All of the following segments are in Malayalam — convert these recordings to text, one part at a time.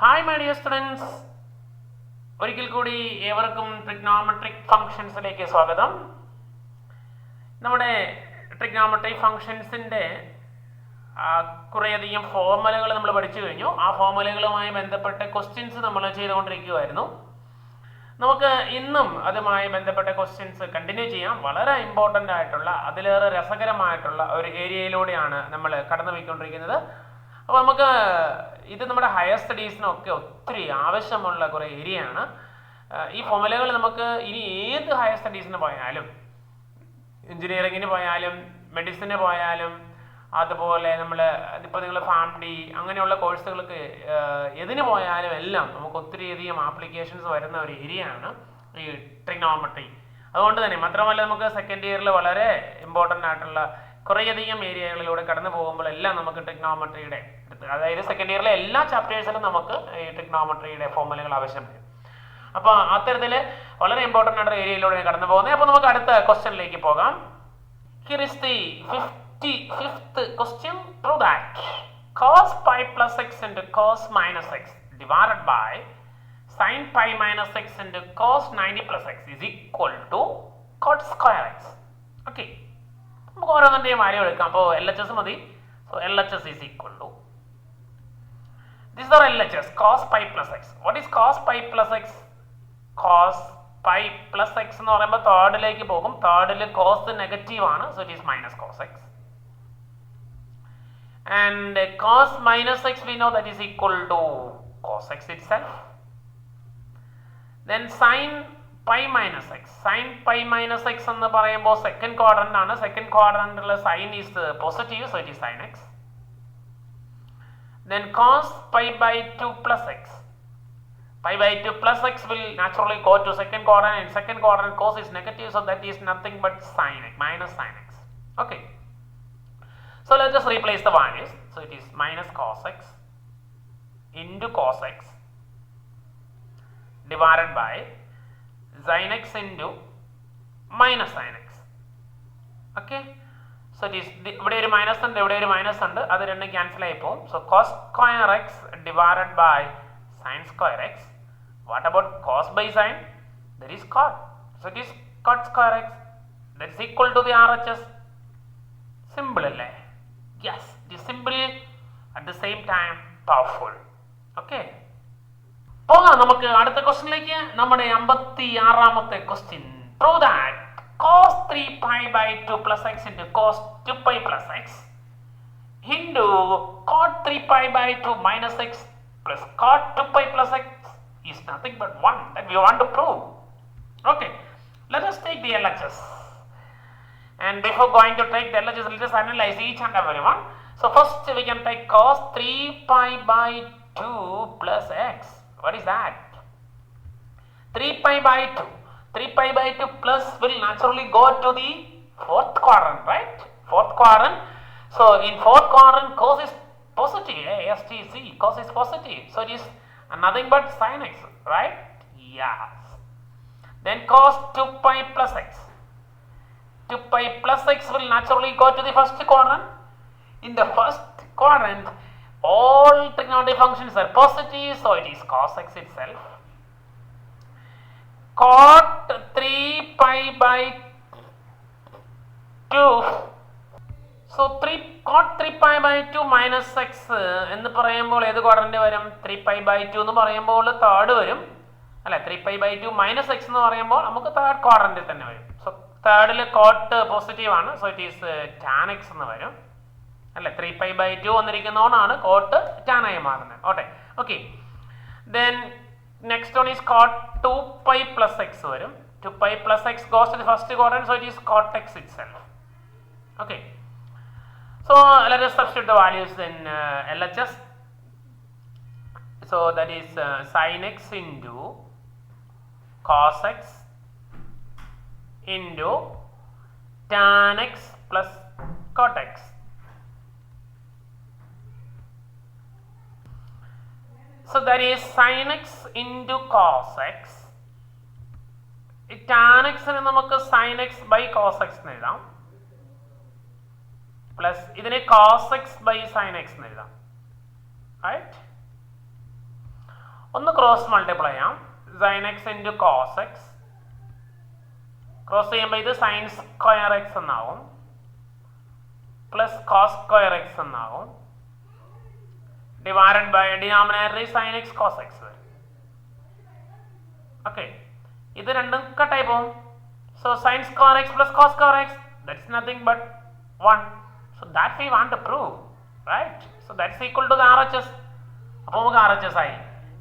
ഹായ് മൈ ഡിയർ സ്റ്റുഡൻസ്, ഒരിക്കൽ കൂടി ഏവർക്കും ട്രിഗ്നോമെട്രിക് ഫംഗ്ഷൻസിലേക്ക് സ്വാഗതം. നമ്മുടെ ട്രിഗ്നോമെട്രിക് ഫംഗ്ഷൻസിൻ്റെ കുറേയധികം ഫോർമുലകൾ നമ്മൾ പഠിച്ചു കഴിഞ്ഞു. ആ ഫോർമുലകളുമായി ബന്ധപ്പെട്ട ക്വസ്റ്റ്യൻസ് നമ്മൾ ചെയ്തുകൊണ്ടിരിക്കുകയായിരുന്നു. നമുക്ക് ഇന്നും അതുമായി ബന്ധപ്പെട്ട ക്വസ്റ്റ്യൻസ് കണ്ടിന്യൂ ചെയ്യാം. വളരെ ഇമ്പോർട്ടൻ്റ് ആയിട്ടുള്ള, അതിലേറെ രസകരമായിട്ടുള്ള ഒരു ഏരിയയിലൂടെയാണ് നമ്മൾ കടന്നു പോയിക്കൊണ്ടിരിക്കുന്നത്. അപ്പോൾ നമുക്ക് ഇത് നമ്മുടെ ഹയർ സ്റ്റഡീസിനൊക്കെ ഒത്തിരി ആവശ്യമുള്ള കുറേ ഏരിയയാണ്. ഈ ഫോർമുലകൾ നമുക്ക് ഇനി ഏത് ഹയർ സ്റ്റഡീസിന് പോയാലും, എഞ്ചിനീയറിങ്ങിന് പോയാലും മെഡിസിന് പോയാലും, അതുപോലെ ഇപ്പോൾ നിങ്ങൾ ഫാമിലി അങ്ങനെയുള്ള കോഴ്സുകൾക്ക് എതിന് പോയാലും എല്ലാം നമുക്ക് ഒത്തിരിയധികം ആപ്ലിക്കേഷൻസ് വരുന്ന ഒരു ഏരിയയാണ് ഈ ട്രിഗ്നോമെട്രി. അതുകൊണ്ട് തന്നെ മാത്രമല്ല, നമുക്ക് സെക്കൻഡ് ഇയറിൽ വളരെ ഇമ്പോർട്ടൻ്റ് ആയിട്ടുള്ള കുറേയധികം ഏരിയകളിലൂടെ കടന്നു പോകുമ്പോൾ എല്ലാം നമുക്ക് ട്രിഗ്നോമെട്രിയുടെ, അതായത് സെക്കൻഡ് ഇയറിലെ എല്ലാ ചാപ്റ്റേഴ്സിലും നമുക്ക് ഈ ട്രിഗ്നോമെട്രിയുടെ ഫോർമുലകൾ ആവശ്യം വരും. അപ്പോൾ അത്തരത്തിൽ വളരെ ഇമ്പോർട്ടൻ്റ് ആയിട്ടുള്ള ഏരിയയിലൂടെ കടന്നു പോകുന്നത്. അപ്പോൾ നമുക്ക് അടുത്ത ക്വസ്റ്റ്യനിലേക്ക് പോകാം. Here is the 55th question. Prove that cos pi plus x into cos minus x divided by sin pi minus x into cos 90 plus x is equal to cot square x. Okay, നമുക്ക് ഓരോന്നിൻ്റെയും കാര്യം എടുക്കാം. അപ്പോൾ LHS മതി. So LHS is equal to, these are LHS, cos pi plus x. What is cos pi plus x? Cos pi plus x എന്ന് പറയുമ്പോൾ തേർഡിലേക്ക് പോകും. തേർഡിൽ കോസ് നെഗറ്റീവ് ആണ്, so it is minus cos x. And cos minus x we know that is equal to cos x itself. Then sin pi minus x. Sin pi minus x എന്ന് പറയുമ്പോൾ സെക്കൻഡ് ക്വാഡ്രന്റ് ആണ്. സെക്കൻഡ് ക്വാഡ്രന്റിലെ sine is positive, so it is sin x. Then cos pi by 2 plus x. Pi by 2 plus x will naturally go to second quadrant, and second quadrant cos is negative, so that is nothing but sin x, minus sin x. Okay, so let's just replace the values. So it is minus cos x into cos x divided by sin x into minus sin x. Okay, so it is, ഇവിടെ ഒരു മൈനസ് ഉണ്ട്, ഇവിടെ ഒരു മൈനസ് ഉണ്ട്, അത് രണ്ടും ക്യാൻസൽ ആയി പോകും. So cos square x divided by sin square x. What about cos by sin? That is cot. So it is cot square x. That is equal to the RHS. Simple അല്ലേ? Yes, it is simple at the same time powerful. Okay, പോകാം നമുക്ക് അടുത്ത ക്വസ്റ്റ്യനിലേക്ക്. നമ്മുടെ 56ാമത്തെ question. Prove that cos 3 pi by 2 plus x into cos 2 pi plus x into cot 3 pi by 2 minus x plus cot 2 pi plus x is nothing but 1. That we want to prove. Okay, let us take the LHS. And before going to take the LHS, let us analyze each and every one. So first we can take cos 3 pi by 2 plus x. What is that? 3 pi by 2. 3 pi by 2 plus will naturally go to the fourth quadrant, right? Fourth quadrant. So in fourth quadrant cos is positive. STC, cos is positive. So it is nothing but sin x, right? Yes. Then cos 2 pi plus x. 2 pi plus x will naturally go to the first quadrant. In the first quadrant, all trigonometric functions are positive, so it is cos x itself. Cot 3 pi by 2. So cot 3 pi by 2 minus x എന്ന് പറയുമ്പോൾ ഏത് ക്വാഡ്രന്റ് വരും? 3 pi by 2 എന്ന് പറയുമ്പോൾ തേർഡ് വരും അല്ലെ. 3 pi by 2 minus x എന്ന് പറയുമ്പോൾ നമുക്ക് തേർഡ് ക്വാഡ്രന്റിൽ തന്നെ വരും. സോ തേർഡിൽ കോട്ട് പോസിറ്റീവ് ആണ്, so it is tan x എന്ന് വരും അല്ലെ. 3 pi by 2 വന്നിരിക്കുന്നതുകൊണ്ടാണ് കോട്ട് ടാൻ ആയി മാറുന്നത്. Okay, then next one is cot 2 pi plus x വരും. 2 pi plus x goes to the first quadrant, so it is cot x itself. Okay, so let us substitute the values in LHS. So that is sin x into cos x into tan x plus cot x. So that is sin x into cos x. Tan x നെ നമുക്ക് sin x by cos x എന്ന് എഴുതാം, പ്ലസ് ഇതിനെ cos x by sin x എന്ന് എഴുതാം, റൈറ്റ്? ഒന്ന് ക്രോസ് മൾട്ടിപ്ലൈ ചെയ്യാം. Sine x into cos x, cross ചെയ്യുമ്പോൾ ഇത് സൈൻ സ്ക്വയർ എക്സ് എന്നാവും, പ്ലസ് കോസ് സ്ക്വയർ എക്സ് എന്നാവും, ഡിവൈഡഡ് ബൈ ഡിനോമിനേറ്ററിൽ സൈൻ എക്സ് കോസ് എക്സ് വരും. ഓക്കെ, ഇത് രണ്ടും കട്ടായി പോകും. So sine square x plus cos square x, that's nothing but 1. So that we want to prove, right? So that's equal to RHS. അപ്പോൾ നമുക്ക് RHS ആയി.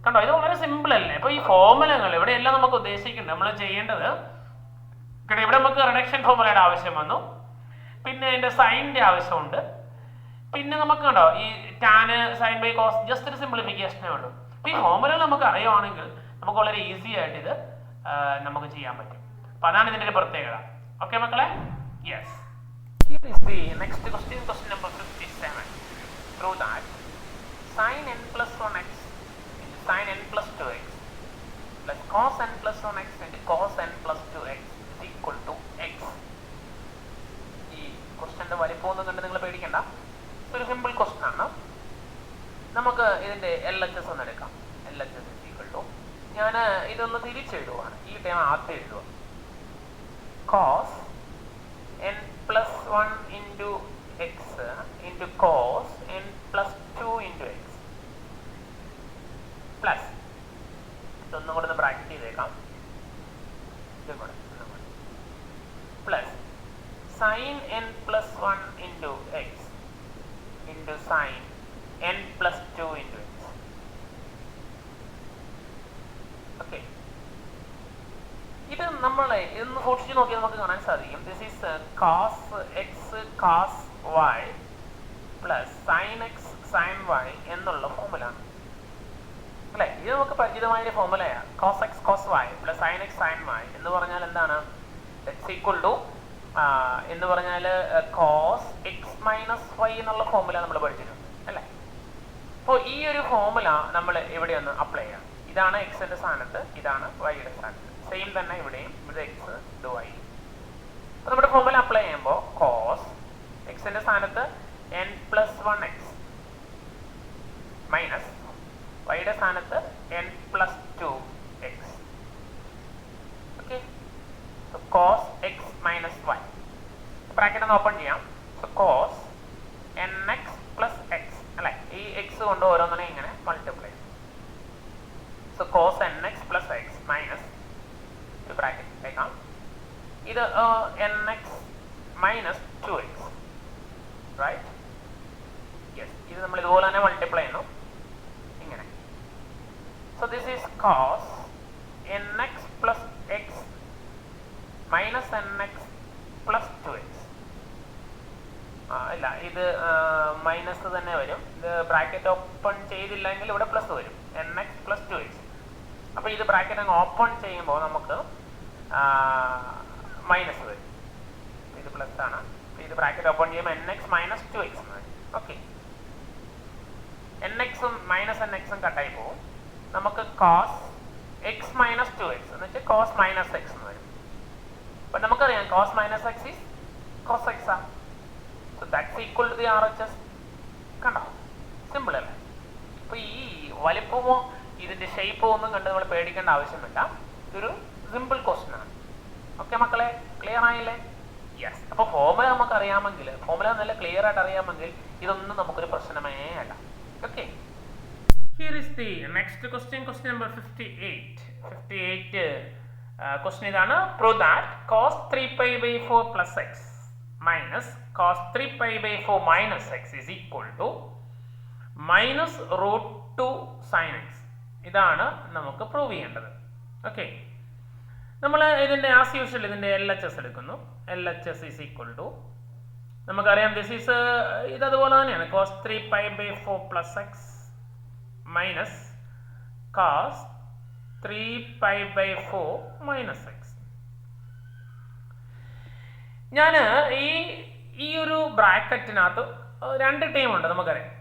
കണ്ടോ, ഇത് വളരെ സിമ്പിൾ അല്ലേ? അപ്പോൾ ഈ ഫോർമുലകൾ ഇവിടെയെല്ലാം നമുക്ക് ഉദ്ദേശിക്കുന്നുണ്ട്. നമ്മൾ ചെയ്യേണ്ടത് ഇവിടെ നമുക്ക് റിഡക്ഷൻ ഫോർമുലയുടെ ആവശ്യം വന്നു, പിന്നെ അതിൻ്റെ സൈനിൻ്റെ ആവശ്യമുണ്ട്, പിന്നെ നമുക്ക് കണ്ടോ ഈ tan sine by cos just ഒരു സിംപ്ലിഫിക്കേഷനേ ഉള്ളൂ. അപ്പോൾ ഈ ഫോർമുല നമുക്ക് അറിയുവാണെങ്കിൽ നമുക്ക് വളരെ ഈസി ആയിട്ട് ഇത് നമുക്ക് ചെയ്യാൻ പറ്റും. അപ്പോൾ അതാണ് ഇതിൻ്റെ ഒരു പ്രത്യേകത. ഓക്കെ മക്കളെ, yes. Here is the next question, question number 57. Prove that sin n plus 1x into sin n plus 2x plus cos n plus 1x into cos n plus 2x is equal to x. ഈ ക്വസ്റ്റ്യൻ്റെ വലിപ്പമൊന്നും കണ്ട് നിങ്ങൾ പേടിക്കണ്ട, ഒരു സിമ്പിൾ ക്വസ്റ്റ്യൻ ആണ്. നമുക്ക് ഇതിൻ്റെ LHS ഒന്ന് എടുക്കാം. LHS is equal to, ഞാൻ ഇതൊന്ന് തിരിച്ചെഴുതുവാണ്. ഈ ടൈം ആദ്യം എഴുതുക. cos n plus 1 into x into cos n plus 2 into x plus, ഇതൊന്നും കൂടെ ഒന്ന് ബ്രാക്കറ്റ് ചെയ്തേക്കാം, plus sin n plus 1 into x into sin n plus 2 into x. Okay, ഇത് നമ്മളെ ഇതൊന്ന് സൂക്ഷിച്ച് നോക്കിയാൽ നമുക്ക് കാണാൻ സാധിക്കും. This is cos x cos y plus sine x sine y എന്നുള്ള ഫോർമുല അല്ലേ? ഇത് നമുക്ക് പരിചിതമായൊരു ഫോർമുലയാണ്. Cos x cos y plus sine x sine y എന്ന് പറഞ്ഞാൽ എന്താണ്? ദാറ്റ്സ് ഈക്വൽ ടു എന്ന് പറഞ്ഞാൽ കോസ് എക്സ് മൈനസ് വൈ എന്നുള്ള ഫോർമുല നമ്മൾ പഠിച്ചിട്ടുണ്ട് അല്ലേ? അപ്പോൾ ഈ ഒരു ഫോർമുല നമ്മൾ ഇവിടെ ഒന്ന് അപ്ലൈ ചെയ്യാം. ഇതാണ് എക്സിൻ്റെ സ്ഥാനത്ത്, ഇതാണ് വൈയുടെ സ്ഥാനത്ത്. സെയിം തന്നെ ഇവിടെയും, ഇവിടെ എക്സ് ഇത് വൈ. അപ്പോൾ നമ്മുടെ ഫോർമുല അപ്ലൈ ചെയ്യുമ്പോൾ കോസ് എക്സിൻ്റെ സ്ഥാനത്ത് n plus 1x മൈനസ് വൈയുടെ സ്ഥാനത്ത് n plus 2x. Okay, cos x minus y, bracket ഒന്ന് ഓപ്പൺ ചെയ്യാം. So cos nx plus x അല്ലേ? ഈ എക്സ് കൊണ്ട് ഓരോന്നിനെ ഇങ്ങനെ multiply. So cos nx plus x minus bracket വെക്കാം. ഇത് nx minus 2x, right? Yes, ഇത് നമ്മൾ ഇതുപോലെ തന്നെ മൾട്ടിപ്ലൈ ചെയ്യുന്നു ഇങ്ങനെ. So this is cos nx plus x minus nx plus 2x. ഇല്ല, ഇത് മൈനസ് തന്നെ വരും. ഇത് ബ്രാക്കറ്റ് ഓപ്പൺ ചെയ്തില്ലെങ്കിൽ ഇവിടെ പ്ലസ് വരും, nx പ്ലസ് 2x. അപ്പോൾ ഇത് ബ്രാക്കറ്റ് അങ്ങ് ഓപ്പൺ ചെയ്യുമ്പോൾ നമുക്ക് മൈനസ് വരും. ഇത് പ്ലസ് ആണ്, ഇത് ബ്രാക്കറ്റ് ഓപ്പൺ ചെയ്യുമ്പോൾ nx മൈനസ് 2x എന്ന് വരും. ഓക്കെ, nxും മൈനസ് nxും കട്ടായി പോകും. നമുക്ക് കോസ് എക്സ് മൈനസ് 2x എന്ന് വെച്ചാൽ കോസ് മൈനസ് എക്സ് എന്ന് വരും. അപ്പം നമുക്കറിയാം cos minus x is cos x ആണ്. So that's equal to the RHS. കണ്ടോ, സിമ്പിൾ അല്ലേ? അപ്പോൾ ഈ വലിപ്പമോ ഇതിൻ്റെ ഷേപ്പോ ഒന്നും കണ്ട് നമ്മൾ പേടിക്കേണ്ട ആവശ്യമില്ല. ഇതൊരു സിമ്പിൾ ക്വസ്റ്റ്യൻ ആണ്. ഓക്കെ മക്കളെ, ക്ലിയർ ആയില്ലേ? യെസ്. അപ്പോൾ ഫോർമുല നമുക്ക് അറിയാമെങ്കിൽ, ഫോർമുല നല്ല ക്ലിയർ ആയിട്ട് അറിയാമെങ്കിൽ ഇതൊന്നും നമുക്കൊരു പ്രശ്നമേ അല്ല. Okay, here is the next question, question number 58. Question ഇതാണ്. Prove that cos 3π/4 plus x minus cos 3π/4 minus x is equal to minus √2 sin x. ഇതാണ് നമുക്ക് പ്രൂവ് ചെയ്യേണ്ടത്. ഓക്കെ, നമ്മൾ ഇതിൻ്റെ ആസ് യൂഷ്വൽ ഇതിൻ്റെ LHS എടുക്കുന്നു. LHS ഈസ് ഈക്വൽ ടു, നമുക്കറിയാം ദിസ് ഈസ് ഇതതുപോലെ തന്നെയാണ്, cos 3π/4 plus x minus cos 3π/4 minus x. ഞാൻ ഈ ഒരു ബ്രാക്കറ്റിനകത്ത് രണ്ട് ടീമുണ്ട് നമുക്കറിയാം.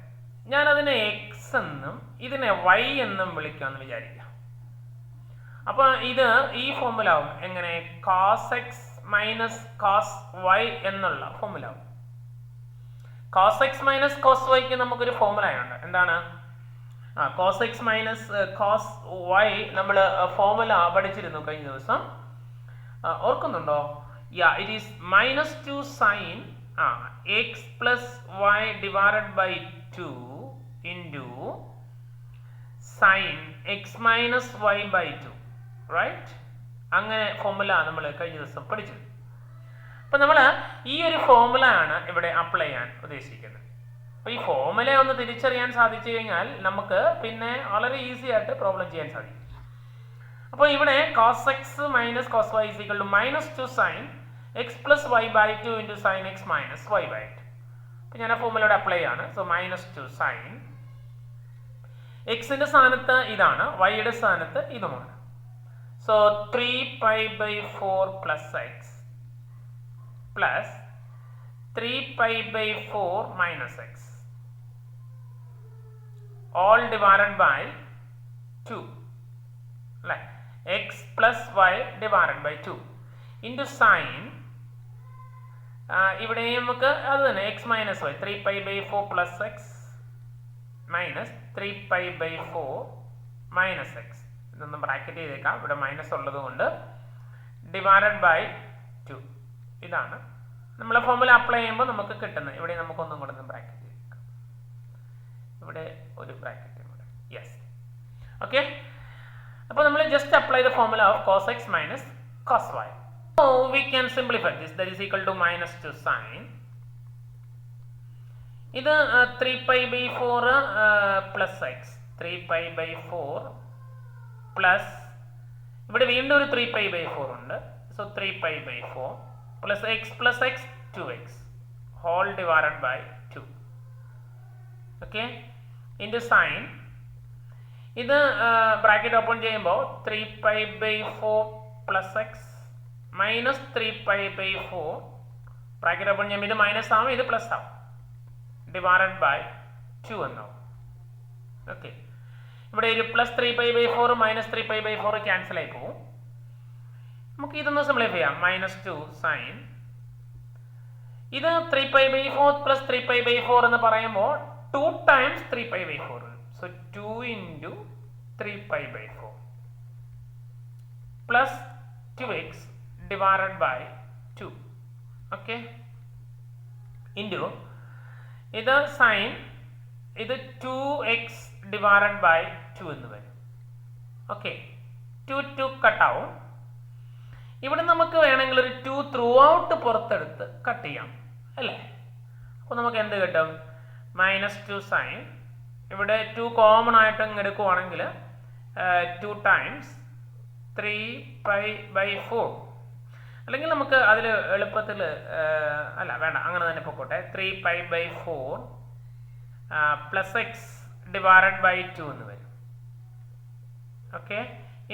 ഞാനതിനെ എക്സ് എന്നും ഇതിനെ വൈ എന്നും വിളിക്കാമെന്ന് വിചാരിക്കാം. അപ്പോൾ ഇത് ഈ ഫോർമുല ആവും എങ്ങനെ? Cos x minus cos y എന്നുള്ള ഫോർമുല ആവും. കോസ് എക്സ് മൈനസ് കോസ് വൈക്ക് നമുക്കൊരു ഫോർമുലയുണ്ട്. എന്താണ്? Cos x minus cos y നമ്മൾ ഫോർമുല പഠിച്ചിരുന്നു കഴിഞ്ഞ ദിവസം, ഓർക്കുന്നുണ്ടോ? It is -2 sine x plus y divided by 2 into sine x minus y by 2, right? അങ്ങനെ ഫോർമുല നമ്മൾ കഴിഞ്ഞ ദിവസം പഠിച്ചു. അപ്പം നമ്മൾ ഈ ഒരു ഫോർമുല ആണ് ഇവിടെ അപ്ലൈ ചെയ്യാൻ ഉദ്ദേശിക്കുന്നത്. അപ്പോൾ ഈ ഫോർമുല ഒന്ന് തിരിച്ചറിയാൻ സാധിച്ചു കഴിഞ്ഞാൽ നമുക്ക് പിന്നെ വളരെ ഈസി ആയിട്ട് പ്രോബ്ലം ചെയ്യാൻ സാധിക്കും. അപ്പോൾ ഇവിടെ cos x minus cos y is equal to -2 sin x plus y by 2 into sin x minus y by 2. അപ്പോൾ ഞാൻ ആ ഫോർമുലയുടെ അപ്ലൈ ആണ്. സോ -2 sin എക്സിന്റെ സ്ഥാനത്ത് ഇതാണ്, വൈയുടെ സ്ഥാനത്ത് ഇതുമാണ്. So 3π/4 plus x plus 3π/4 minus x all divided by 2, like x plus y divided by 2 into sin ഇവിടെ നമുക്ക് അത് തന്നെ x minus y 3π/4 plus x minus 3π/4 minus x. ഇതൊന്ന് ബ്രാക്കറ്റ് ചെയ്തേക്കാം, ഇവിടെ മൈനസ് ഉള്ളത് കൊണ്ട്. ഡിവൈഡഡ് ബൈ 2 ഇതാണ് നമ്മൾ ഫോർമുല അപ്ലൈ ചെയ്യുമ്പോൾ നമുക്ക് കിട്ടുന്നത്. ഇവിടെ നമുക്കൊന്നും കൂടെ ഒന്ന് ബ്രാക്കറ്റ് ചെയ്തേക്കാം, ഇവിടെ ഒരു ബ്രാക്കറ്റ് കൂടെ. Yes, okay. അപ്പോൾ നമ്മൾ just apply the formula of cos x minus cos y. So we can simplify this. That is equal to -2 sin ഇത് 3π/4 plus x 3π/4 പ്ലസ് ഇവിടെ വീണ്ടും ഒരു 3π/4 ഉണ്ട്. So 3π/4 plus x plus x 2x whole divided by 2, okay, into sine ഇത് ബ്രാക്കറ്റ് ഓപ്പൺ ചെയ്യുമ്പോൾ 3π/4 plus x minus 3π/4 bracket open ചെയ്യുമ്പോൾ ഇത് മൈനസ് ആവും, ഇത് പ്ലസ് ആവും, ഡിവൈഡഡ് ബൈ 2 എന്നാവും. ഓക്കെ, ഇവിടെ ഒരു പ്ലസ് 3π/4 മൈനസ് 3π/4 ക്യാൻസൽ ആയി പോകും. നമുക്ക് ഇതൊന്ന് സിംപ്ലിഫൈ ചെയ്യാം. -2 സൈൻ ഇത് 3π/4 പ്ലസ് 3π/4 എന്ന് പറയുമ്പോൾ 2 times 3π/4. So 2 into 3π/4 plus 2x divided by 2, okay, into ഇത് സൈൻ ഇത് 2x ഡിവൈഡഡ് ബൈ 2 എന്ന് വരും. ഓക്കെ, 2 കട്ടാവും. ഇവിടെ നമുക്ക് വേണമെങ്കിൽ ഒരു 2 ത്രൂ ഔട്ട് പുറത്തെടുത്ത് കട്ട് ചെയ്യാം, അല്ലേ? അപ്പോൾ നമുക്ക് എന്ത് കിട്ടും? -2 സൈൻ ഇവിടെ 2 കോമൺ ആയിട്ട് അങ്ങ് എടുക്കുവാണെങ്കിൽ 2 ടൈംസ് 3π/4, അല്ലെങ്കിൽ നമുക്ക് അതിൽ എളുപ്പത്തിൽ അല്ല വേണ്ട, അങ്ങനെ തന്നെ പൊക്കോട്ടെ. 3π/4 പ്ലസ് എക്സ് ഡിവൈഡഡ് ബൈ 2 എന്ന് വരും, ഓക്കെ,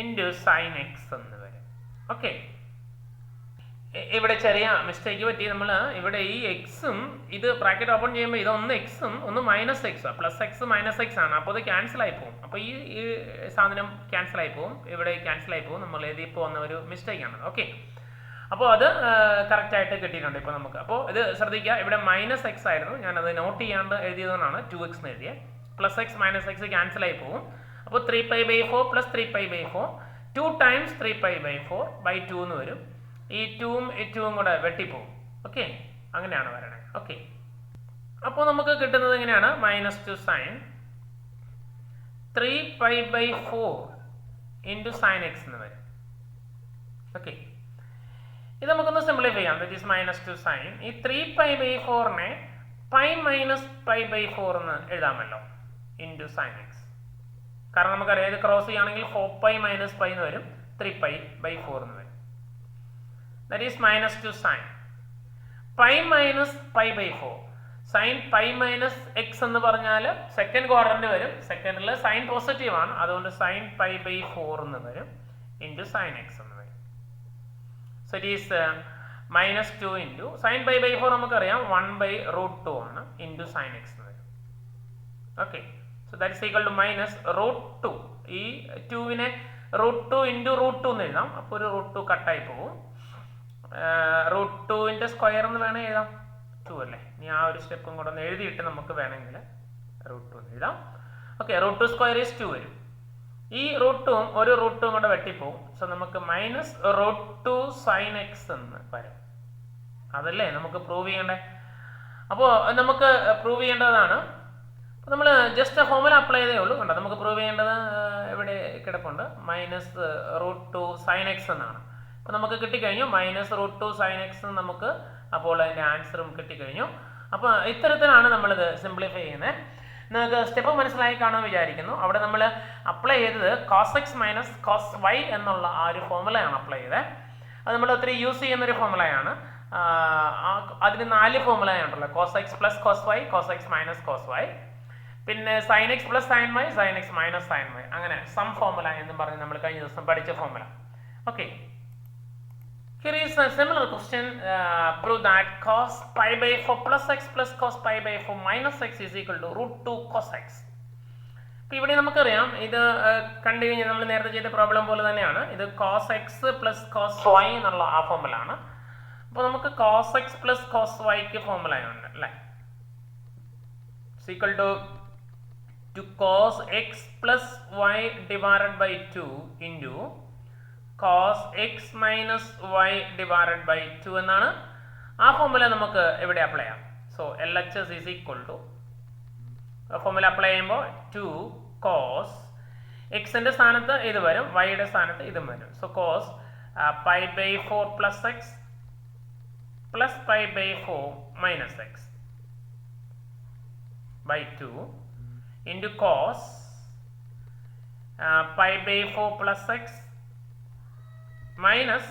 ഇൻറ്റു സൈൻ എക്സ് എന്ന് വരും. ഓക്കെ, ഇവിടെ ചെറിയ മിസ്റ്റേക്ക് പറ്റി. നമ്മൾ ഇവിടെ ഈ എക്സും ഇത് ബ്രാക്കറ്റ് ഓപ്പൺ ചെയ്യുമ്പോൾ ഇതൊന്ന് എക്സും ഒന്ന് മൈനസ് എക്സും, പ്ലസ് എക്സ് മൈനസ് എക്സ് ആണ്. അപ്പോൾ ഇത് ക്യാൻസൽ ആയി പോകും. അപ്പോൾ ഈ സാധനം ക്യാൻസൽ ആയി പോകും, ഇവിടെ ക്യാൻസൽ ആയി പോകും. നമ്മൾ എഴുതിയപ്പോൾ വന്ന ഒരു മിസ്റ്റേക്ക് ആണ്. ഓക്കെ, അപ്പോൾ അത് കറക്റ്റായിട്ട് കിട്ടിയിട്ടുണ്ട് ഇപ്പോൾ നമുക്ക്. അപ്പോൾ ഇത് ശ്രദ്ധിക്കുക, ഇവിടെ -x ആയിരുന്നു, ഞാനത് നോട്ട് ചെയ്യാണ്ട് എഴുതിയതുകൊണ്ടാണ് 2x എന്ന് എഴുതിയത്. Plus x minus x cancel ആയി പോകും. അപ്പോൾ 3π/4 പ്ലസ് 3π/4 2 ടൈംസ് 3π/4 ബൈ 2 എന്ന് വരും. ഈ 2ഉം 2ഉം കൂടെ വെട്ടിപ്പോകും. ഓക്കെ, അങ്ങനെയാണ് വരണേ. ഓക്കെ, അപ്പോൾ നമുക്ക് കിട്ടുന്നത് എങ്ങനെയാണ്? -2 സൈൻ 3π/4 ഇൻറ്റു സൈൻ എക്സ് എന്ന് വരും. ഓക്കെ, ഇത് നമുക്കൊന്ന് സിംപ്ലിഫൈ ചെയ്യാം. ദറ്റ് ഈസ് -2 സൈൻ ഈ 3π/4നെ π മൈനസ് π/4 എന്ന് എഴുതാമല്ലോ, ഇൻറ്റു സൈൻ എക്സ്. കാരണം നമുക്കറിയാം ഇത് ക്രോസ് ചെയ്യുകയാണെങ്കിൽ 4π മൈനസ് π എന്ന് വരും, 3π/4 എന്ന് വരും. That is -2 sine π minus π/4. Sine π minus x എന്ന് പറഞ്ഞാൽ സെക്കൻഡ് ക്വാഡ്രന്റ് വരും. സെക്കൻഡിൽ സൈൻ പോസിറ്റീവ് ആണ്, അതുകൊണ്ട് സൈൻ π/4 എന്ന് വരും, ഇൻറ്റു സൈൻ എക്സ് എന്ന് വരും. So it is -2 into sine π/4 നമുക്കറിയാം 1/√2 ആണ്, ഇൻറ്റു സൈൻ എക്സ് എന്ന് വരും. Okay, so that is equal to -√2. ഈ 2വിനെ √2 ഇൻറ്റു √2 എന്ന് എഴുതാം. അപ്പോൾ ഒരു √2 കട്ടായി പോകും. √2ന്റെ സ്ക്വയർ എന്ന് വേണേൽ എഴുതാം, 2 അല്ലേ? ഇനി ആ ഒരു സ്റ്റെപ്പും കൂടെ ഒന്ന് എഴുതിയിട്ട് നമുക്ക് വേണമെങ്കിൽ √2 എന്ന് എഴുതാം. Okay, root two square is 2 വരും. ഈ റൂട്ടും ഒരു റൂട്ടും കൂടെ വെട്ടിപ്പോവും. സോ നമുക്ക് minus root two sine x എന്ന് വരും. അതല്ലേ നമുക്ക് പ്രൂവ് ചെയ്യേണ്ടത്. അപ്പോൾ നമുക്ക് പ്രൂവ് ചെയ്യേണ്ടതാണ്. അപ്പോൾ നമ്മൾ ജസ്റ്റ് ഫോർമുല അപ്ലൈ ചെയ്തേ ഉള്ളൂ. കണ്ടോ, നമുക്ക് പ്രൂവ് ചെയ്യേണ്ടത് ഇവിടെ കിടപ്പുണ്ട്. Minus root two sine x എന്നാണ്. അപ്പോൾ നമുക്ക് കിട്ടിക്കഴിഞ്ഞു minus root two sine x നമുക്ക്. അപ്പോൾ അതിൻ്റെ ആൻസറും കിട്ടിക്കഴിഞ്ഞു. അപ്പോൾ ഇത്തരത്തിലാണ് നമ്മളിത് സിംപ്ലിഫൈ ചെയ്യുന്നത്. നിങ്ങൾക്ക് സ്റ്റെപ്പ് മനസ്സിലായി കാണുമെന്ന് വിചാരിക്കുന്നു. അവിടെ നമ്മൾ അപ്ലൈ ചെയ്തത് cos x minus cos y എന്നുള്ള ആ ഒരു ഫോർമുലയാണ് അപ്ലൈ ചെയ്തത്. അത് നമ്മൾ ഒത്തിരി യൂസ് ചെയ്യുന്നൊരു ഫോർമുലയാണ്. അതിന് 4 ഫോർമുലയാണുള്ളത്. Cos x plus cos y, cos x minus cos y, പിന്നെ sine x plus sine y, sine x minus sine y, അങ്ങനെ സം ഫോർമുല എന്നും പറഞ്ഞ് നമ്മൾ കഴിഞ്ഞ ദിവസം പഠിച്ച ഫോർമുല. Okay, here is a similar question. Prove that cos pi by 4 plus x plus cos pi by 4 minus x is equal to root 2 cos x. ഇപ്പോൾ ഇവിടെ നമുക്കറിയാം, ഇത് കണ്ടു കഴിഞ്ഞാൽ നമ്മൾ നേരത്തെ ചെയ്ത പ്രോബ്ലം പോലെ തന്നെയാണ്. ഇത് cos x plus cos y എന്നുള്ള ആ ഫോർമുല ആണ്. അപ്പോൾ നമുക്ക് കോസ് എക്സ് പ്ലസ് കോസ് വൈക്ക് ഫോർമുലയുണ്ട് അല്ലേ. Equal to cos x plus y divided by 2 into cos x minus y divided by 2 എന്നാണ്. ആ ഫോർമുല നമുക്ക് ഇവിടെ അപ്ലൈ ചെയ്യാം. So LHS is equal to formula apply ചെയ്യുമ്പോൾ 2 cos എക്സിൻ്റെ സ്ഥാനത്ത് ഇത് വരും, വൈയുടെ സ്ഥാനത്ത് ഇതും വരും. So cos pi by 4 plus x plus pi by 4 minus x by 2 into cos pi by 4 plus x minus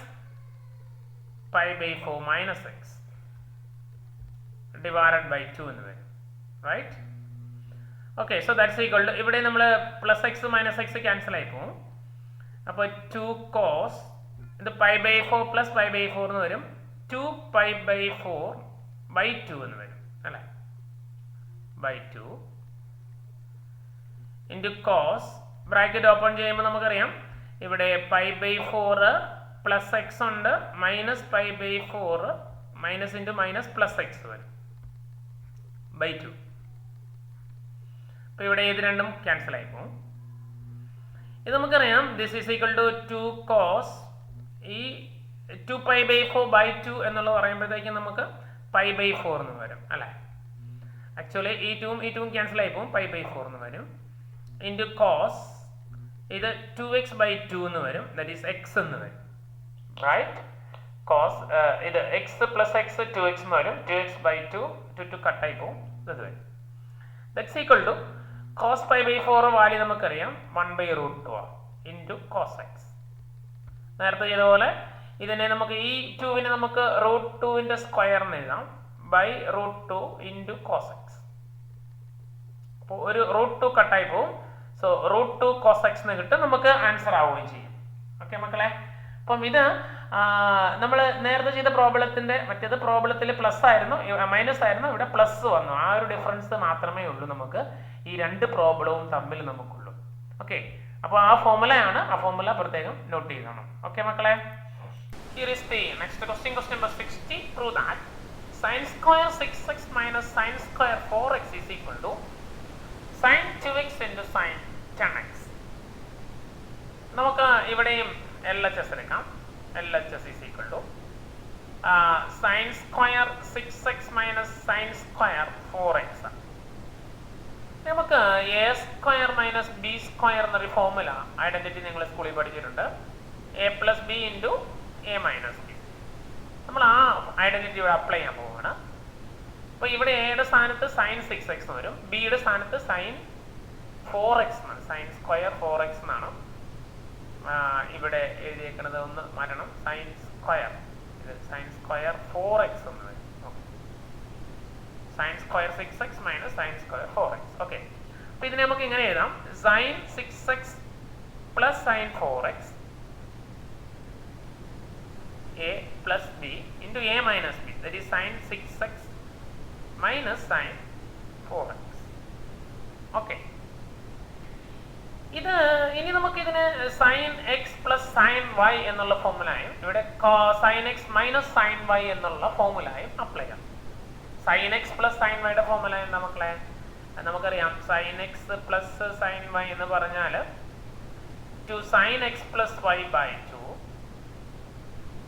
pi by 4 minus x divided by 2 എന്ന് വരും. Right? Okay, so that's equal to ഇവിടെ നമ്മൾ plus x minus x cancel ആയി പോകും. അപ്പോൾ 2 കോസ് ഇത് pi by 4 plus pi by 4 എന്ന് വരും. 2 പൈ ബൈ 4 ബൈ 2 എന്ന് വരും അല്ലേ. By 2 into cos bracket open ചെയ്യുമ്പോൾ നമുക്കറിയാം ഇവിടെ പൈ ബൈ 4 പ്ലസ് എക്സ് ഉണ്ട്, minus pi by 4 minus into minus plus x വരും ബൈ 2. അപ്പോൾ ഇവിടെ ഇത് രണ്ടും ക്യാൻസൽ ആയി പോകും. ഇത് നമുക്കറിയാം this is equal to 2 cos ഈ 2 പൈ ബൈ 4 ബൈ 2 എന്നുള്ളത് പറയുമ്പോഴത്തേക്കും നമുക്ക് പൈ ബൈ 4 എന്ന് വരും അല്ലേ. ആക്ച്വലി ഈ 2 ക്യാൻസൽ ആയി പോകും, പൈ ബൈ 4 എന്ന് വരും. ഇൻറ്റു കോസ് ഇത് 2x by 2 എന്ന് വരും, ദാറ്റ് ഈസ് എക്സ് എന്ന് വരും. റൈറ്റ്? കോസ് ഇത് എക്സ് പ്ലസ് എക്സ് 2x എന്ന് വരും. 2x by 2 കട്ടായി പോകും, ഇത് വരും. That's equal to cos pi by 4 value നമുക്കറിയാം 1 by root 2 into cos x. നേരത്തെ ചെയ്ത പോലെ ഇതിനെ നമുക്ക് ഈ 2വിനെ നമുക്ക് റൂട്ട് 2ൻ്റെ സ്ക്വയർ എന്ന് എഴുതാം by root 2 into cos x. അപ്പോൾ ഒരു റൂട്ട് 2 കട്ടായി പോകും. സോ റൂട്ട് 2 കോസ് എക്സ് എന്ന് കിട്ടും, നമുക്ക് ആൻസർ ആവുകയും ചെയ്യും. ഓക്കെ മക്കളെ, അപ്പം ഇത് നമ്മൾ നേരത്തെ ചെയ്ത പ്രോബ്ലത്തിൻ്റെ മറ്റേത് പ്രോബ്ലത്തിൽ പ്ലസ് ആയിരുന്നു, മൈനസ് ആയിരുന്നു, ഇവിടെ പ്ലസ് വന്നു. ആ ഒരു ഡിഫറൻസ് മാത്രമേ ഉള്ളൂ നമുക്ക് ഈ രണ്ട് പ്രോബ്ലവും തമ്മിൽ നമുക്കുള്ളൂ. ഓക്കെ, അപ്പോൾ ആ ഫോർമുലയാണ്, ആ ഫോർമുല പ്രത്യേകം നോട്ട് ചെയ്യണം. ഓക്കെ മക്കളെ, here is the next question, question number 60. Prove that sin square 6x minus sin square 4x is equal to sin 2x into sin 10x. നമുക്ക് ഇവിടെയും LHS എടുക്കാം. LHS is equal to sin square 6x minus sin square 4x. നമുക്ക് a square minus b square എന്നൊരു ഫോർമുല ഐഡന്റിറ്റി നിങ്ങൾ സ്കൂളിൽ പഠിച്ചിട്ടുണ്ട്. a plus b into a minus b. നമ്മൾ ആ ഐഡന്റിറ്റി ഇവിടെ അപ്ലൈ ചെയ്യാൻ പോവുകയാണ്. അപ്പോൾ ഇവിടെ എയുടെ സ്ഥാനത്ത് സൈൻ 6x വരും, ബിയുടെ സ്ഥാനത്ത് സൈൻ 4x എന്നാണ്, സൈൻ സ്ക്വയർ 4x എന്നാണ് ഇവിടെ എഴുതിയേക്കുന്നത്. ഒന്ന് മാറ്റണം, സൈൻ സ്ക്വയർ, ഇത് സൈൻ സ്ക്വയർ 4x എന്ന് വരും. Sine square 6x minus sine square 4x. Okay, അപ്പോൾ ഇതിനെ നമുക്ക് ഇങ്ങനെ എഴുതാം, sine 6x plus sine 4x a plus b into a minus b, that is sin 6x minus sin 4x. Okay, ഇത് ഇനി നമുക്ക് ഇതിന് sine x plus sine y എന്നുള്ള ഫോർമുലയും ഇവിടെ sine x minus sine y എന്നുള്ള ഫോർമുലയും അപ്ലൈ ചെയ്യാം. സൈൻ എക്സ് പ്ലസ് സൈൻ വൈയുടെ ഫോർമുല എന്താ മക്കളെ? നമുക്കറിയാം sin x plus sin y എന്ന് പറഞ്ഞാൽ 2 sin x plus y by 2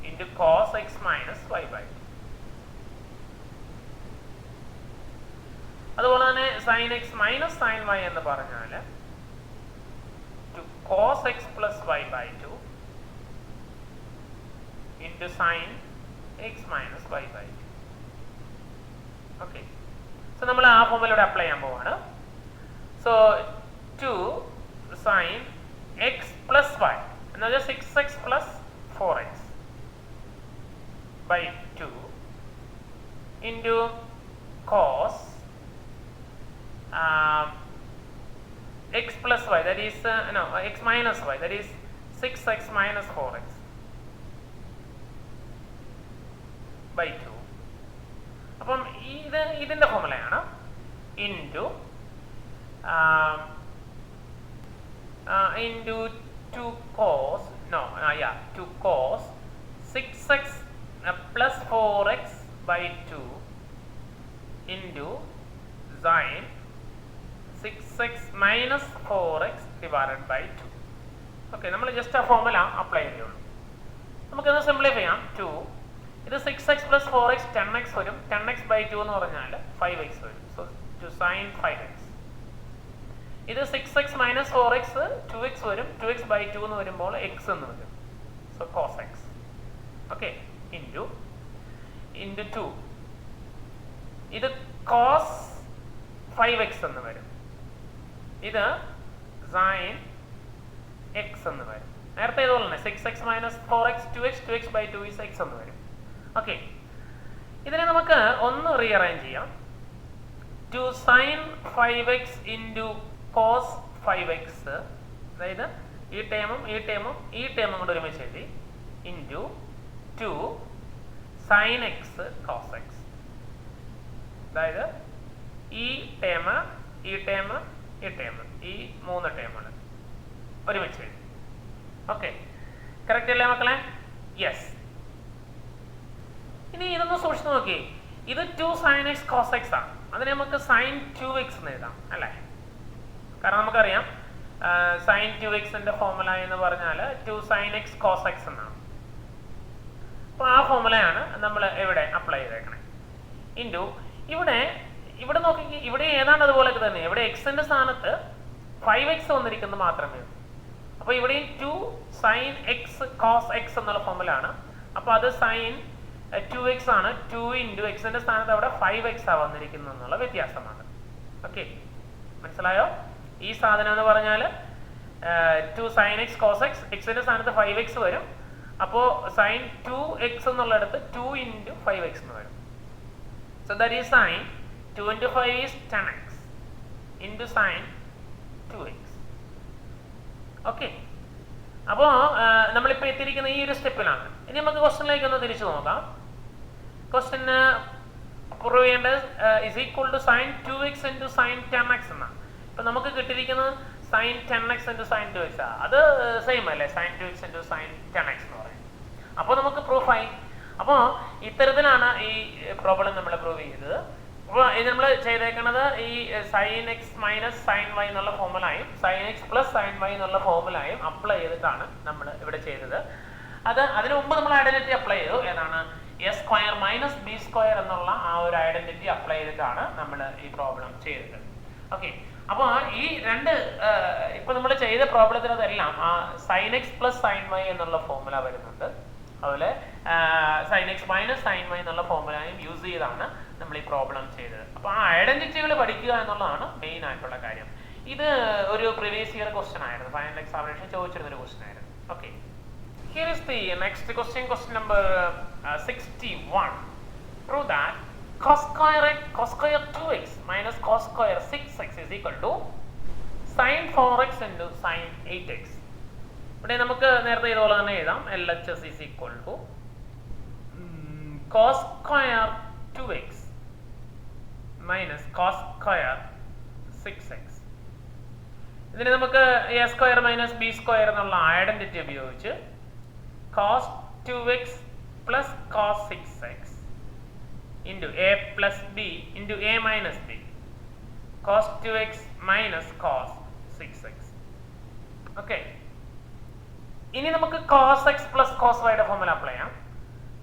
into cos x minus y by 2. അതുപോലെ തന്നെ sin x minus sin y എന്ന് പറഞ്ഞാൽ cos x plus y by 2 into sin x minus y by 2. Okay. So നമ്മൾ ആ ഫോർമുല അപ്ലൈ ചെയ്യാൻ പോവാണ്. So 2 sin x plus y എന്നാൽ 6x plus 4x by 2 into cos x plus y, that is x minus y, that is 6x minus 4x by 2. അപ്പം ഇതിൻ്റെ ഫോർമുലയാണ് into 2 cos 2 cos 6x plus 4x by 2 into sin 6x minus 4x divided by 2. Okay, നമ്മൾ ജസ്റ്റ് ആ ഫോർമുല അപ്ലൈ ചെയ്യുള്ളൂ. നമുക്കിത് സിംപ്ലിഫൈ ചെയ്യാം. 2 ഇത് 6x plus 4x 10x വരും. 10x by 2 എന്ന് പറഞ്ഞാൽ 5x വരും. So 2 sin 5x. ഇത് 6x minus 4x 2x വരും. 2x by 2 എന്ന് വരുമ്പോൾ x എന്ന് വരും. So cos x. Okay, into 2 ഇത് cos 5x എന്ന് വരും. ഇത് sin x എന്ന് വരും. നേരത്തെ ഇതുപോലെ 6x minus 4x 2x by 2 is x എന്ന് വരും. ഓക്കെ, ഇതിനെ നമുക്ക് ഒന്ന് റീഅറേഞ്ച് ചെയ്യാം. 2 sin 5x into cos 5x, അതായത് ഈ ടേമും കൂടെ ഒരുമിച്ച് എഴുതി, into 2 sin x cos x, അതായത് ഈ ടേം ഈ 3 ടേമുകൾ ഒരുമിച്ച് എഴുതി. ഓക്കെ, കറക്റ്റ് അല്ലേ മക്കളെ? യെസ്. ഇനി ഇതൊന്ന് സൂക്ഷിച്ച് നോക്കി. ഇത് 2 sin x cos x ആണ്. അതിനെ നമുക്ക് sin 2x എന്ന് എഴുതാം അല്ലേ? കാരണം നമുക്കറിയാം sin 2xന്റെ ഫോർമുല എന്ന് പറഞ്ഞാൽ 2 sin x cos x എന്നാണ്. അപ്പോൾ ആ ഫോർമുലയാണ് നമ്മൾ ഇവിടെ അപ്ലൈ ചെയ്തേക്കണേ. ഇൻറ്റു ഇവിടെ നോക്കി, ഇവിടെ ഏതാണ്ട് അതുപോലെയൊക്കെ തന്നെ. ഇവിടെ എക്സിന്റെ സ്ഥാനത്ത് 5x വന്നിരിക്കുന്നത് മാത്രമേ ഉള്ളൂ. അപ്പോൾ ഇവിടെയും 2 sin x cos x എന്നുള്ള ഫോർമുലയാണ്. അപ്പോൾ അത് sin 2x ആണ്. 2 ഇൻറ്റു എക്സിന്റെ സ്ഥാനത്ത് അവിടെ 5x ആ വന്നിരിക്കുന്നത് എന്നുള്ള വ്യത്യാസമാണ്. ഓക്കെ, മനസ്സിലായോ? ഈ സാധനം എന്ന് പറഞ്ഞാൽ 2 sin x cos x, എക്സിന്റെ സ്ഥാനത്ത് 5x വരും. അപ്പോൾ sin 2x എന്നുള്ളിടത്ത് 2 ഇൻറ്റു 5x എന്ന് വരും. So that is sin 2 into 5 is 10x into sin 2x. Okay, അപ്പോൾ നമ്മളിപ്പോൾ എത്തിയിരിക്കുന്ന ഈ ഒരു സ്റ്റെപ്പിലാണ്. ഇനി നമുക്ക് ക്വസ്റ്റ്യനിലേക്ക് ഒന്ന് തിരിച്ചു നോക്കാം. ക്വസ്റ്റ്യന് പ്രൂവ് ചെയ്യേണ്ടത് is equal to sin 2x into sin 10x എന്നാണ്. ഇപ്പം നമുക്ക് കിട്ടിയിരിക്കുന്നത് sin 10x into sin 2x ആണ്. അത് സെയിം അല്ലേ, sin 2x into sin 10x എന്ന് പറയും. അപ്പോൾ നമുക്ക് പ്രൂഫായി. അപ്പോൾ ഇത്തരത്തിലാണ് ഈ പ്രോബ്ലം നമ്മൾ പ്രൂവ് ചെയ്തത്. അപ്പോൾ ഇത് നമ്മൾ ചെയ്തേക്കുന്നത് ഈ sin x minus sin y എന്നുള്ള ഫോർമുലയും sin x plus sin y എന്നുള്ള ഫോർമുലയും അപ്ലൈ ചെയ്തിട്ടാണ് നമ്മൾ ഇവിടെ ചെയ്തത്. അതിനു മുമ്പ് നമ്മൾ ഐഡന്റിറ്റി അപ്ലൈ ചെയ്തു. ഏതാണ്? A square minus B square എന്നുള്ള ആ ഒരു ഐഡന്റിറ്റി അപ്ലൈ ചെയ്തിട്ടാണ് നമ്മൾ ഈ പ്രോബ്ലം ചെയ്തത്. ഓക്കെ, അപ്പോൾ ഈ രണ്ട് ഇപ്പൊ നമ്മൾ ചെയ്ത പ്രോബ്ലത്തിനതെല്ലാം ആ sin x plus sin y എന്നുള്ള ഫോർമുല വരുന്നുണ്ട്. അതുപോലെ sin x minus sin y എന്നുള്ള ഫോർമുലയും യൂസ് ചെയ്താണ് നമ്മൾ ഈ പ്രോബ്ലം ചെയ്തത്. അപ്പോൾ ആ ഐഡന്റിറ്റികൾ പഠിക്കുക എന്നുള്ളതാണ് മെയിൻ ആയിട്ടുള്ള കാര്യം. ഇത് ഒരു പ്രീവിയസ് ഇയർ ക്വസ്റ്റ്യൻ ആയിരുന്നു, ഫൈനൽ എക്സാമിനേഷൻ ചോദിച്ചിരുന്ന ഒരു ക്വസ്റ്റ്യൻ ആയിരുന്നു. Okay, here is the next question, question number 61. Prove that cos square 2x minus cos square 6x is equal to sin 4x into sin 8x. ഇവിടെ നമുക്ക് നേരത്തെ ഇതുപോലെ തന്നെ എഴുതാം. LHS is equal to cos square 2x minus cos square 6x. ഇതിന് നമുക്ക് a square minus b square എന്നുള്ള ഐഡന്റിറ്റി ഉപയോഗിച്ച് cos 2x plus cos 6x into a plus b into a minus b cos 2x minus cos 6x. Okay, ഇനി നമുക്ക് cos x plus cos y യുടെ ഫോർമുല അപ്ലൈ ചെയ്യാം.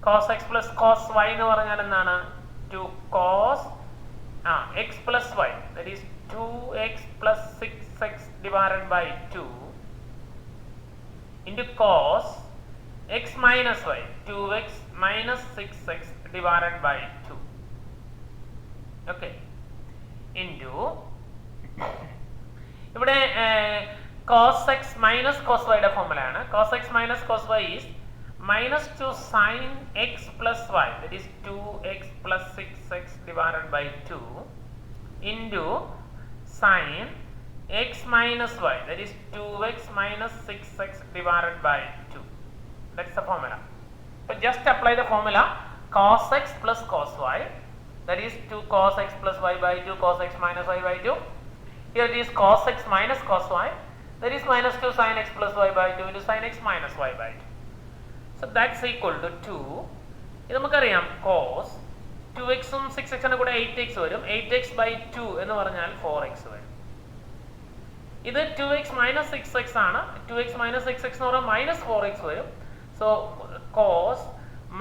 cos x plus cos y എന്ന് പറഞ്ഞാൽ എന്താണ്? 2 cos x plus y, that is 2x plus 6x divided by 2 into cos x minus y, 2x minus 6x divided by 2. Okay, into ഇവിടെ cos x minus cos y യുടെ ഫോർമുല ആണ്. cos x minus cos y is minus 2 sin x plus y, that is 2x plus 6x divided by 2 into sin x minus y, that is 2x minus 6x divided by 2. That's the formula. So just apply the formula cos x plus cos y, that is 2 cos x plus y by 2 cos x minus y by 2. Here it is cos x minus cos y, that is minus 2 sin x plus y by 2 into sin x minus y by 2. So that's equal to 2. ഇത് നമുക്കറിയാം cos 2x ഉം 6x ന്റെ കൂടെ 8x വരും. 8x by 2 എന്ന് പറഞ്ഞാൽ 4x വരും. ഇത് 2x minus 6x ആണ്. 2x minus 6x എന്ന് പറഞ്ഞാൽ minus 4x വരും. So cos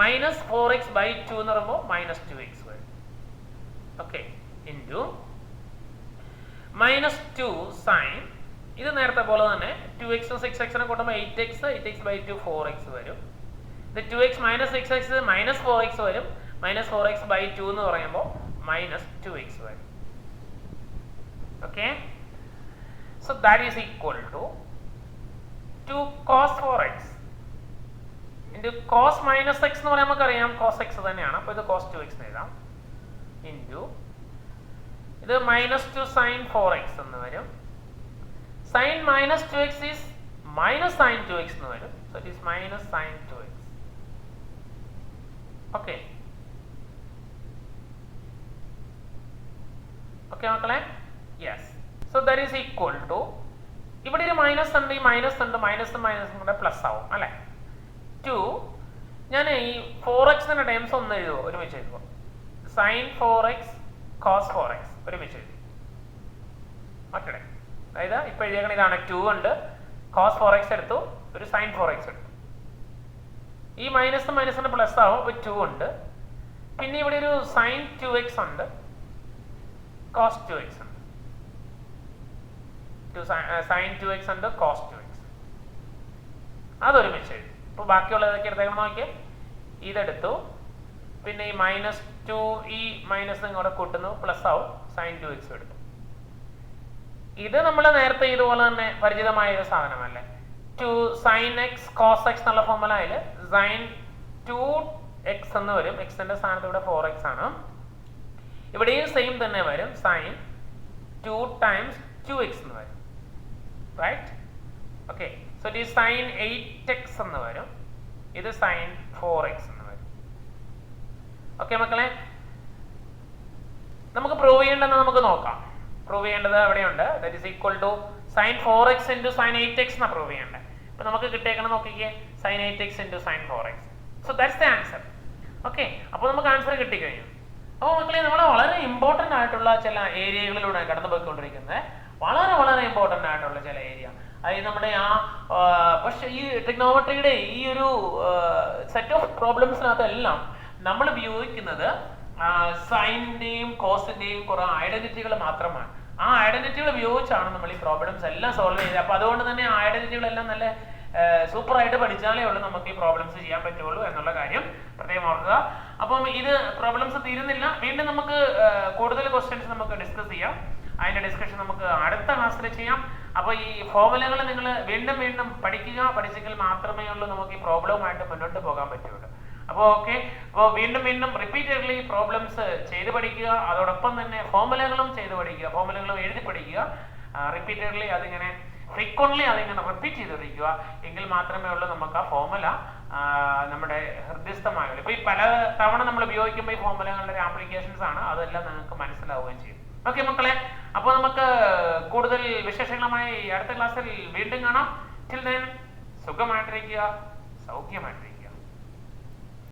minus 4x by 2 എന്ന് പറയുമ്പോൾ minus 2x വരും. ഓക്കെ, into minus 2 sin, ഇത് നേരത്തെ പോലെ തന്നെ 2x ഉം 6x നെ കൂട്ടുമ്പോൾ 8x by 2 4x വരും. ഇത് 2x minus 6x minus 4x വരും. minus 4x by 2 എന്ന് പറയുമ്പോൾ minus 2x വരും. Okay, so that is equal to 2 cos 4x into cos minus x എന്ന് പറയാൻ നമുക്കറിയാം cos x തന്നെയാണ്. അപ്പോൾ ഇത് cos 2x എഴുതാം. into ഇത് minus 2 sin 4x എന്ന് വരും. sin minus 2x is minus sin 2x എന്ന് വരും. So it is minus sin 2x. Okay. Okay മക്കളെ? Yes. So that is equal to, ഇവിടെ ഒരു മൈനസ് ഉണ്ട്, ഈ മൈനസ് ഉണ്ട്, മൈനസും മൈനസും കൂടെ പ്ലസ് ആവും അല്ലേ? 2, ഞാൻ ഈ 4x ന്റെ ടേംസ് ഒന്ന് എഴുതുമോ? ഒരുമിച്ച് എഴുതുമോ? sin 4x cos 4x ഒരുമിച്ച് എഴുതി. ഓക്കെ, അതായത് ഇപ്പൊ എഴുതിയേക്കണ ഇതാണ്. 2 ഉണ്ട്, cos 4x എടുത്തു, ഒരു sin 4x എടുത്തു. ഈ മൈനസും മൈനസിന്റെ പ്ലസ് ആവും. ഇപ്പൊ 2 ഉണ്ട്, പിന്നെ ഇവിടെ ഒരു sin 2x ഉണ്ട്, cos 2x ഉണ്ട്. sin 2x ഉണ്ട്, cos 2x. അതൊരുമിച്ച് എഴുതി. ഇപ്പൊ ബാക്കിയുള്ള ഇതൊക്കെ എടുത്തേക്കണം നോക്കിയേ. ഇതെടുത്തു, പിന്നെ ഈ minus 2 ഈ മൈനസ് ഇങ്ങോട്ട് കൂട്ടുന്നു, പ്ലസ് ആവും, sin 2x എടുത്തു. ഇത് നമ്മൾ നേരത്തെ ഇതുപോലെ തന്നെ പരിചിതമായ ഒരു സാധനമല്ലേ? 2 sin x cos x എന്നുള്ള ഫോർമുലയിൽ sin 2x എന്ന് വരും. x ന്റെ സ്ഥാനത്ത് ഇവിടെ 4x ആണ്. ഇവിടെയും സെയിം തന്നെ വരും, sin 2 times 2x എന്ന് വരും. റൈറ്റ്? ഓക്കെ, സോ ഇത് sin 8x എന്ന് വരും, ഇത് sin 4x എന്ന് വരും. ഓക്കെ മക്കളെ, നമുക്ക് പ്രൂവ് ചെയ്യേണ്ടതെന്ന് നമുക്ക് നോക്കാം. പ്രൂവ് ചെയ്യേണ്ടത് എവിടെയുണ്ട്? That is equal to sin 4x into sin 8x എന്നാ പ്രൂവ് ചെയ്യേണ്ടത്. ഇപ്പൊ നമുക്ക് കിട്ടിയേക്കണം നോക്കിക്കേ, sin 8x into sin 4x. So that's the answer. Okay, അപ്പോൾ നമുക്ക് ആൻസർ കിട്ടിക്കഴിഞ്ഞു. അപ്പോൾ മക്കളെ, നമ്മൾ വളരെ ഇമ്പോർട്ടൻ്റ് ആയിട്ടുള്ള ചില ഏരിയകളിലൂടെ കടന്നു പോയിക്കൊണ്ടിരിക്കുന്നത്, വളരെ വളരെ ഇമ്പോർട്ടൻ്റ് ആയിട്ടുള്ള ചില ഏരിയ. അതായത് നമ്മുടെ പക്ഷെ ഈ ട്രിഗ്നോമെട്രിയുടെ ഈ ഒരു സെറ്റ് ഓഫ് പ്രോബ്ലംസിനകത്തെല്ലാം നമ്മൾ ഉപയോഗിക്കുന്നത് സൈനിന്റെയും കോസിന്റെയും കുറെ ഐഡന്റിറ്റികൾ മാത്രമാണ്. ആ ഐഡന്റിറ്റികൾ ഉപയോഗിച്ചാണ് നമ്മൾ ഈ പ്രോബ്ലംസ് എല്ലാം സോൾവ് ചെയ്തത്. അപ്പൊ അതുകൊണ്ട് തന്നെ ആ ഐഡന്റിറ്റികളെല്ലാം നല്ല സൂപ്പർ ആയിട്ട് പഠിച്ചാലേ ഉള്ളൂ നമുക്ക് ഈ പ്രോബ്ലംസ് ചെയ്യാൻ പറ്റുള്ളൂ എന്നുള്ള കാര്യം പ്രത്യേകം ഓർക്കുക. അപ്പം ഇത് പ്രോബ്ലംസ് തീരുന്നില്ല, വീണ്ടും നമുക്ക് കൂടുതൽ ക്വസ്റ്റ്യൻസ് നമുക്ക് ഡിസ്കസ് ചെയ്യാം. അതിന്റെ ഡിസ്കഷൻ നമുക്ക് അടുത്ത ക്ലാസ്സിൽ ചെയ്യാം. അപ്പോൾ ഈ ഫോർമുലകൾ നിങ്ങൾ വീണ്ടും വീണ്ടും പഠിക്കുക, പഠിച്ചെങ്കിൽ മാത്രമേ ഉള്ളൂ നമുക്ക് ഈ പ്രോബ്ലവുമായിട്ട് മുന്നോട്ട് പോകാൻ പറ്റുള്ളൂ. അപ്പോൾ ഓക്കെ, അപ്പോൾ വീണ്ടും വീണ്ടും റിപ്പീറ്റഡ്ലി പ്രോബ്ലംസ് ചെയ്ത് പഠിക്കുക, അതോടൊപ്പം തന്നെ ഫോർമുലകളും ചെയ്ത് പഠിക്കുക, ഫോർമുലകളും എഴുതി പഠിക്കുക. റിപ്പീറ്റഡ്ലി അതിങ്ങനെ ഫ്രീക്വന്റ്ലി അതിങ്ങനെ റിപ്പീറ്റ് ചെയ്തിരിക്കുക, എങ്കിൽ മാത്രമേ ഉള്ളൂ നമുക്ക് ആ ഫോർമുല നമ്മുടെ ഹൃദയസ്ഥമായുള്ളൂ. ഇപ്പോൾ ഈ പല തവണ നമ്മൾ ഉപയോഗിക്കുമ്പോൾ ഈ ഫോർമുലകളുടെ ആപ്ലിക്കേഷൻസ് ആണ്, അതെല്ലാം നിങ്ങൾക്ക് മനസ്സിലാവുകയും ചെയ്യും. ഓക്കെ മക്കളെ, അപ്പോൾ നമുക്ക് കൂടുതൽ വിശേഷങ്ങളുമായി അടുത്ത ക്ലാസ്സിൽ വീണ്ടും കാണാം. ടിൽ ദെൻ സുഖമായിട്ടിരിക്കുക, സൗഖ്യമായിട്ടിരിക്കുക.